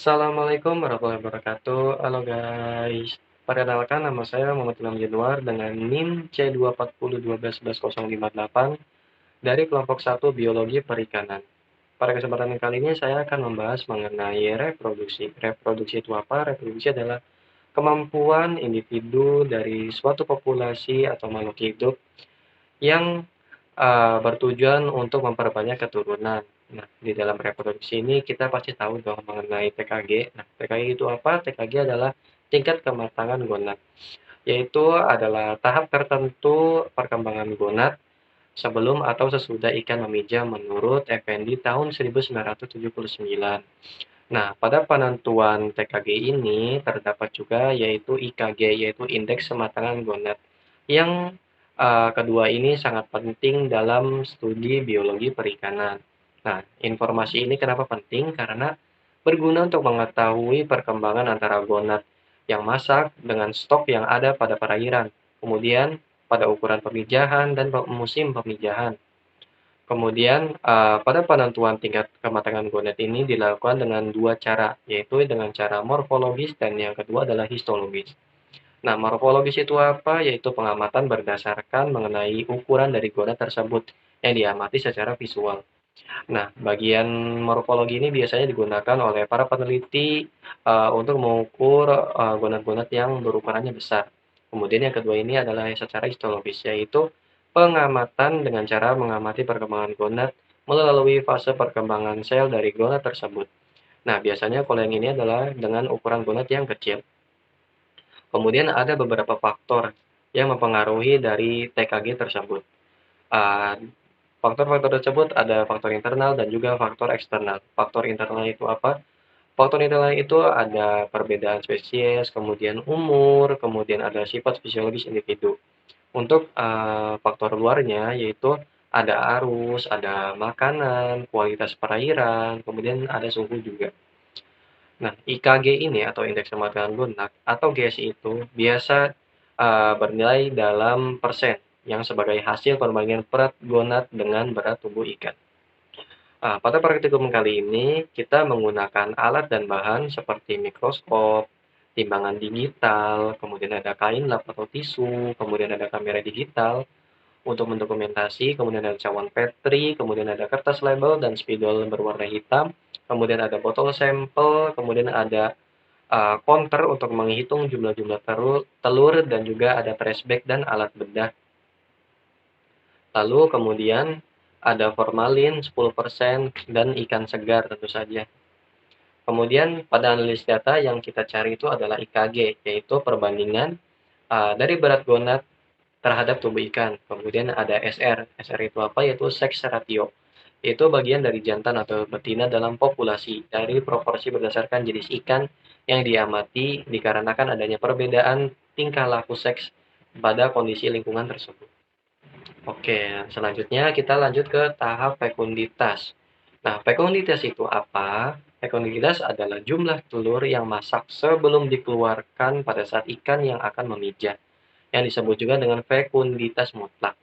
Assalamualaikum warahmatullahi wabarakatuh. Halo guys. Perkenalkan nama saya Muhammad Ilham Januar dengan NIM C240121158 dari kelompok 1 Biologi Perikanan. Pada kesempatan kali ini saya akan membahas mengenai reproduksi. Reproduksi itu apa? Reproduksi adalah kemampuan individu dari suatu populasi atau makhluk hidup yang bertujuan untuk memperbanyak keturunan. Nah, di dalam reproduksi ini kita pasti tahu dong mengenai TKG. Nah, TKG itu apa? TKG adalah tingkat kematangan gonad, yaitu adalah tahap tertentu perkembangan gonad sebelum atau sesudah ikan memijah menurut Effendi tahun 1979. Nah, pada penentuan TKG ini terdapat juga yaitu IKG, yaitu Indeks Kematangan Gonad, yang kedua ini sangat penting dalam studi biologi perikanan. Nah, informasi ini kenapa penting? Karena berguna untuk mengetahui perkembangan antara gonad yang masak dengan stok yang ada pada perairan, kemudian pada ukuran pemijahan dan musim pemijahan. Kemudian, pada penentuan tingkat kematangan gonad ini dilakukan dengan dua cara, yaitu dengan cara morfologis dan yang kedua adalah histologis. Nah, morfologis itu apa? Yaitu pengamatan berdasarkan mengenai ukuran dari gonad tersebut yang diamati secara visual. Nah, bagian morfologi ini biasanya digunakan oleh para peneliti untuk mengukur gonad-gonad yang berukurannya besar. Kemudian yang kedua ini adalah secara histologis, yaitu pengamatan dengan cara mengamati perkembangan gonad melalui fase perkembangan sel dari gonad tersebut. Nah, biasanya kalau yang ini adalah dengan ukuran gonad yang kecil. Kemudian ada beberapa faktor yang mempengaruhi dari TKG tersebut. Uh, Faktor-faktor tersebut ada faktor internal dan juga faktor eksternal. Faktor internal itu apa? Faktor internal itu ada perbedaan spesies, kemudian umur, kemudian ada sifat fisiologis individu. Untuk faktor luarnya yaitu ada arus, ada makanan, kualitas perairan, kemudian ada suhu juga. Nah, IKG ini atau indeks kematangan lunak atau GSI itu biasa bernilai dalam persen yang sebagai hasil perbandingan berat gonad dengan berat tubuh ikan. Pada praktikum kali ini kita menggunakan alat dan bahan seperti mikroskop, timbangan digital, kemudian ada kain lap atau tisu, kemudian ada kamera digital untuk mendokumentasi, kemudian ada cawan Petri, kemudian ada kertas label dan spidol berwarna hitam, kemudian ada botol sampel, kemudian ada counter untuk menghitung jumlah-jumlah telur dan juga ada trash bag dan alat bedah. Lalu kemudian ada formalin 10% dan ikan segar tentu saja. Kemudian pada analisis data yang kita cari itu adalah IKG, yaitu perbandingan dari berat gonad terhadap tubuh ikan. Kemudian ada SR. SR itu apa? Yaitu sex ratio. Itu bagian dari jantan atau betina dalam populasi dari proporsi berdasarkan jenis ikan yang diamati dikarenakan adanya perbedaan tingkah laku seks pada kondisi lingkungan tersebut. Oke, selanjutnya kita lanjut ke tahap fekunditas. Nah, fekunditas itu apa? Fekunditas adalah jumlah telur yang masak sebelum dikeluarkan pada saat ikan yang akan memijah, yang disebut juga dengan fekunditas mutlak.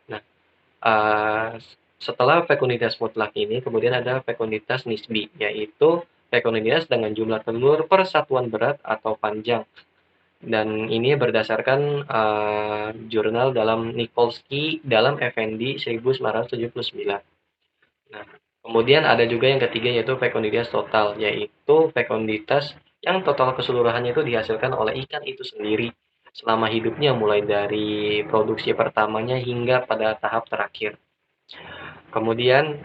Nah, eee, setelah fekunditas mutlak ini kemudian ada fekunditas nisbi, yaitu fekunditas dengan jumlah telur per satuan berat atau panjang. Dan ini berdasarkan jurnal dalam Nikolsky dalam Effendi 1979. Nah, kemudian ada juga yang ketiga yaitu fekunditas total, yaitu fekunditas yang total keseluruhannya itu dihasilkan oleh ikan itu sendiri selama hidupnya mulai dari produksi pertamanya hingga pada tahap terakhir. Kemudian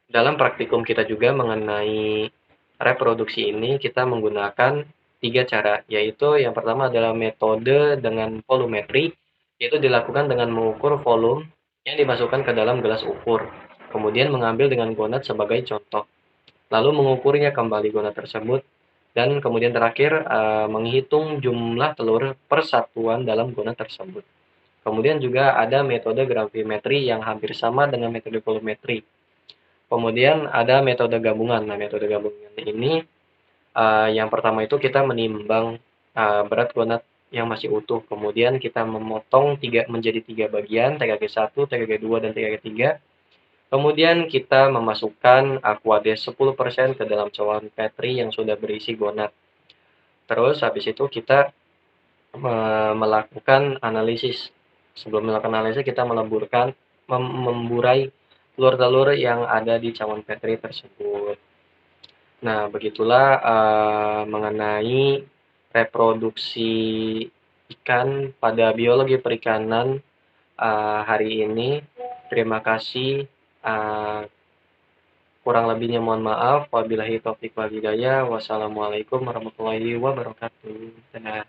dalam praktikum kita juga mengenai reproduksi ini kita menggunakan tiga cara, yaitu yang pertama adalah metode dengan volumetri, yaitu dilakukan dengan mengukur volume yang dimasukkan ke dalam gelas ukur, kemudian mengambil dengan gonad sebagai contoh, lalu mengukurnya kembali gonad tersebut, dan kemudian terakhir menghitung jumlah telur per satuan dalam gonad tersebut. Kemudian juga ada metode gravimetri yang hampir sama dengan metode volumetri. Kemudian ada metode gabungan. Nah, metode gabungan ini yang pertama itu kita menimbang berat gonad yang masih utuh. Kemudian kita memotong menjadi tiga bagian, TKG 1, TKG 2, dan TKG 3. Kemudian kita memasukkan Aquades 10% ke dalam cawan Petri yang sudah berisi gonad. Terus habis itu kita melakukan analisis. Sebelum melakukan analisis kita memburai telur-telur yang ada di cawan Petri tersebut. Nah, begitulah mengenai reproduksi ikan pada biologi perikanan hari ini. Terima kasih. Kurang lebihnya mohon maaf. Wabillahi taufiq wal hidayah. Wassalamualaikum warahmatullahi wabarakatuh. Dadah.